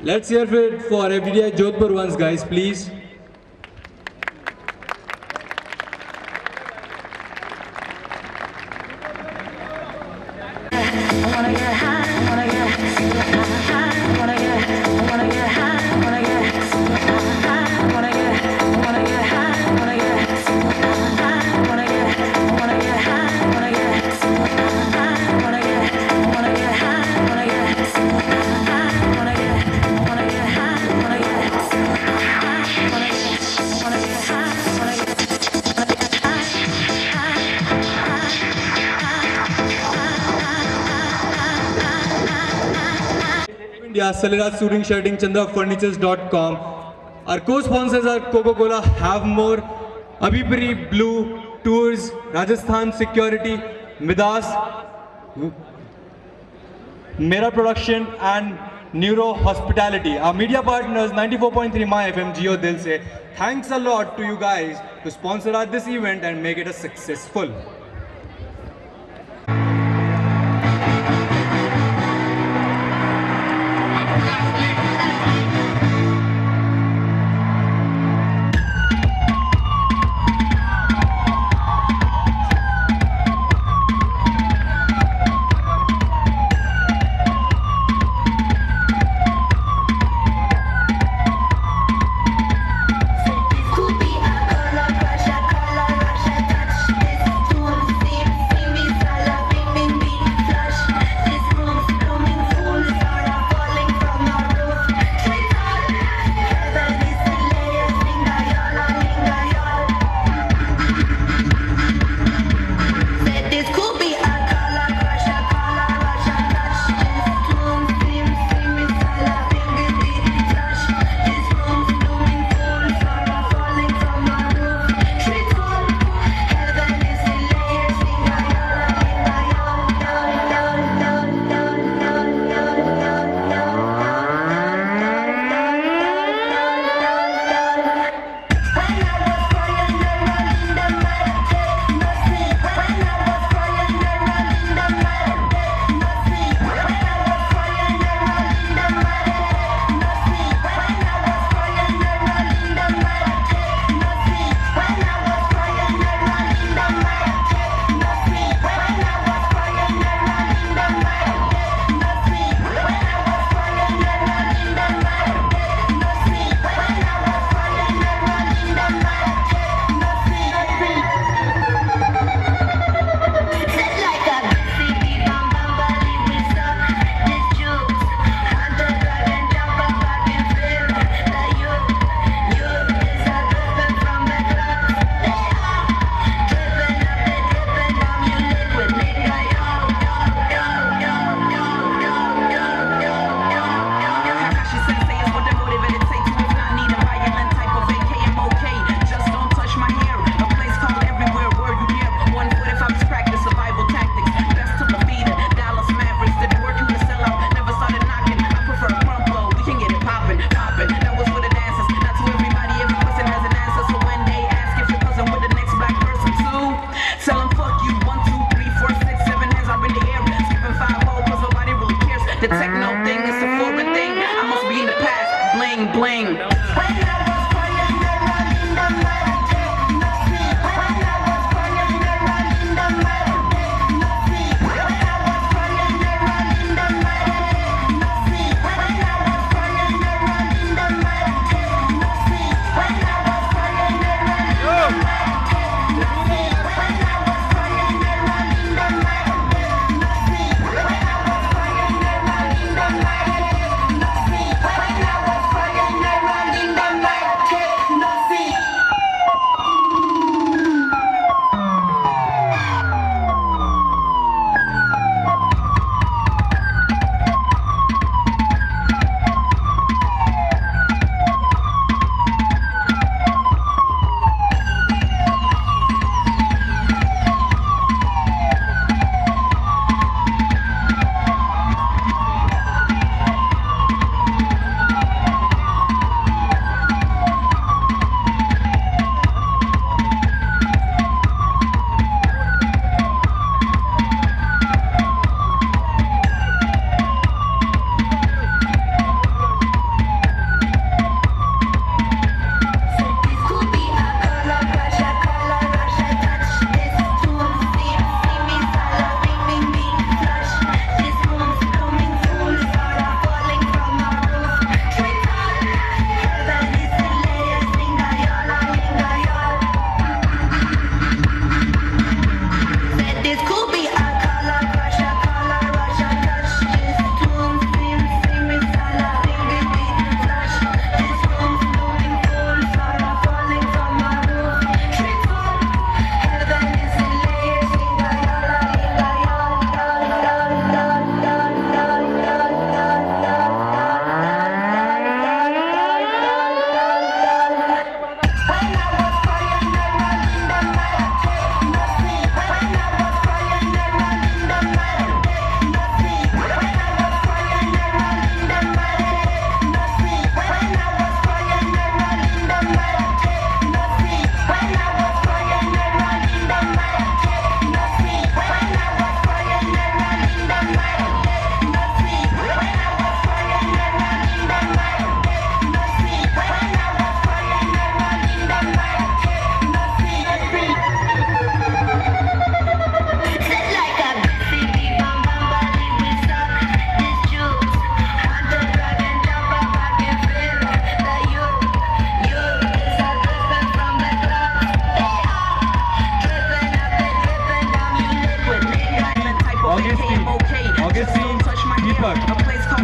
Let's hear it for everyday Jodhpur ones, guys, please. India, Saliraj Suiting Shirting, ChandraFurnitures.com. Our co-sponsors are Coca-Cola, Have More, Abhipri, Blue, Tours, Rajasthan Security, Midas, Mera Production and Neuro Hospitality. Our media partners 94.3 My FM, Jio Dil Se. Thanks a lot to you guys to sponsor this event and make it a successful.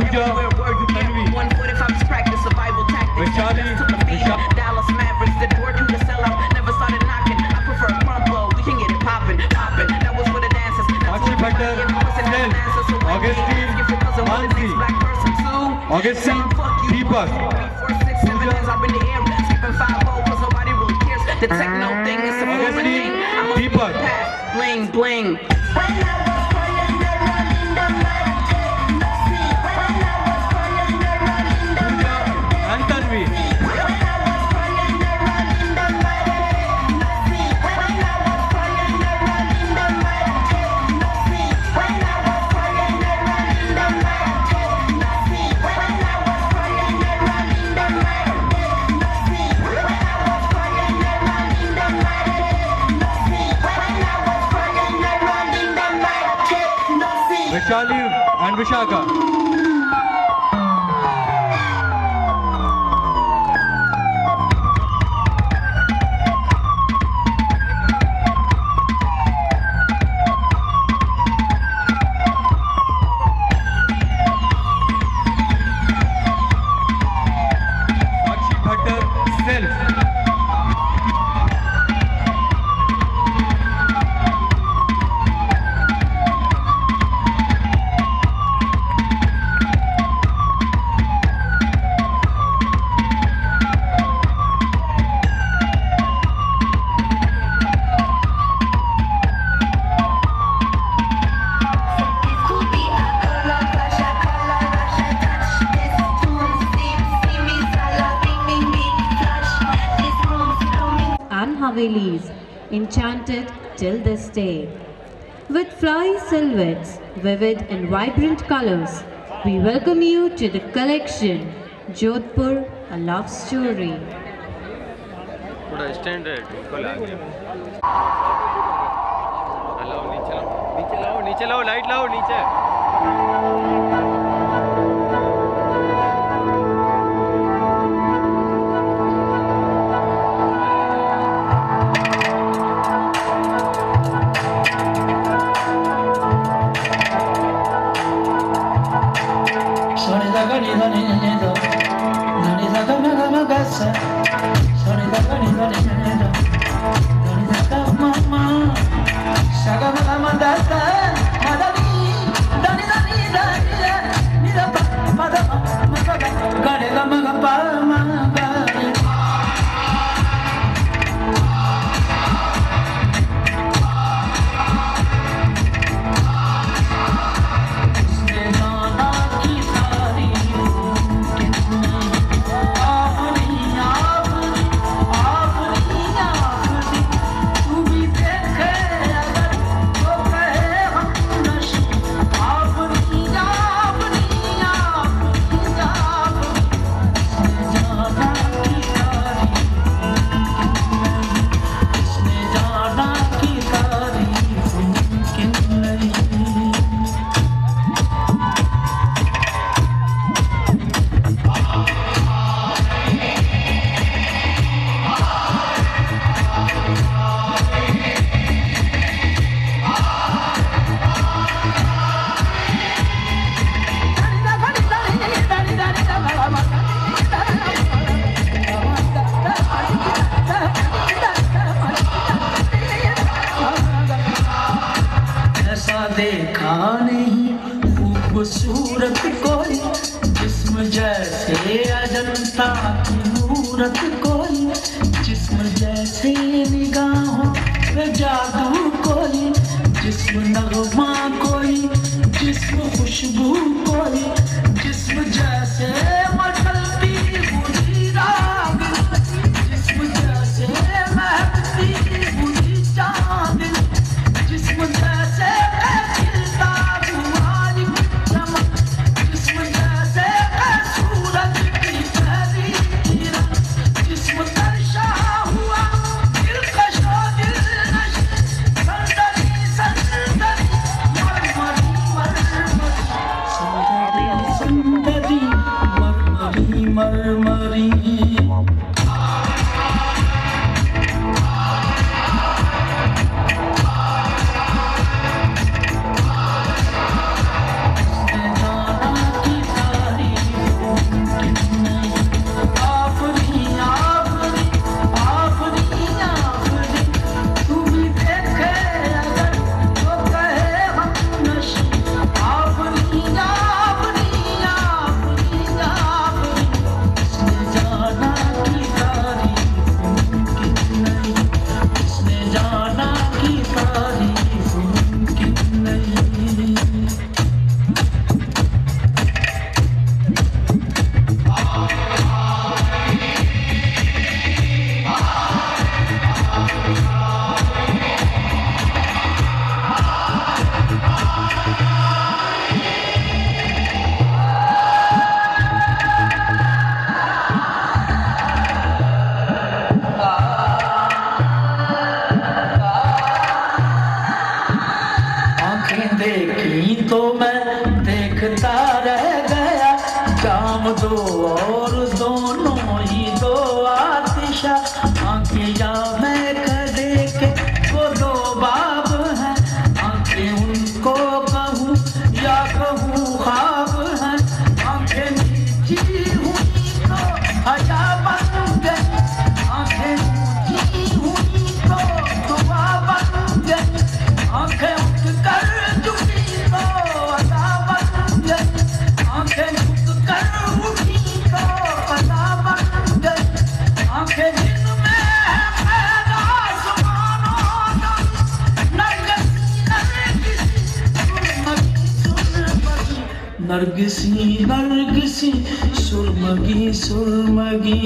Pooja, Tanvi, 145 practice survival tactics. Vaishali, Vishakha, Dallas Mavericks, the door to the sellout. Never started knocking. I prefer a front blow. We can get it poppin', poppin'. That was for the dancers. Sakshi, Bhattar, Augustine, Mansi, Augustine, Deepak, Pooja, the techno thing is a Augustine, Deepak, bling bling. Pooja and Tanvi. Vaishali and Vishakha. Sakshi Bhattar, self. And Havelis, enchanted till this day. With fly silhouettes, vivid and vibrant colors, we welcome you to the collection Jodhpur, a love story. थोड़ा standard बिल्कुल आ गया लाओ नीचे लाओ light लाओ नीचे खूबसूरत कोई जिस्म जैसे अजंता की मूरत कोई जिस्म जैसे निगाहों पे जादू कोई जिस्म नगमा कोई जिस्म खुशबू कोई जिस्म जैसे मचलती हुई राग जिस्म जैसे महकती हुई चांद जिस्म जैसे खिलता हुआ चमक जिस्म जैसे सूरज की पहली किरण जिस्म हम दो और दोनों ही दो आतिशा, आंखें या मैं कदे के वो दो बाब हैं, आंखें उनको कहूँ या कहूँ ख्वाब हैं, आंखें नीची हुई तो हया बन गई, आंखें ऊंची हुई तो दुआ बन गई, आंखें उठ कर झुकी तो अदा बन गई, आंखें झुक कर उठी तो अदा बन गई, आंखें जिनमें है पैदा आसमानों तक, नरगिसी नरगिसी सुरमगी सुरमगी।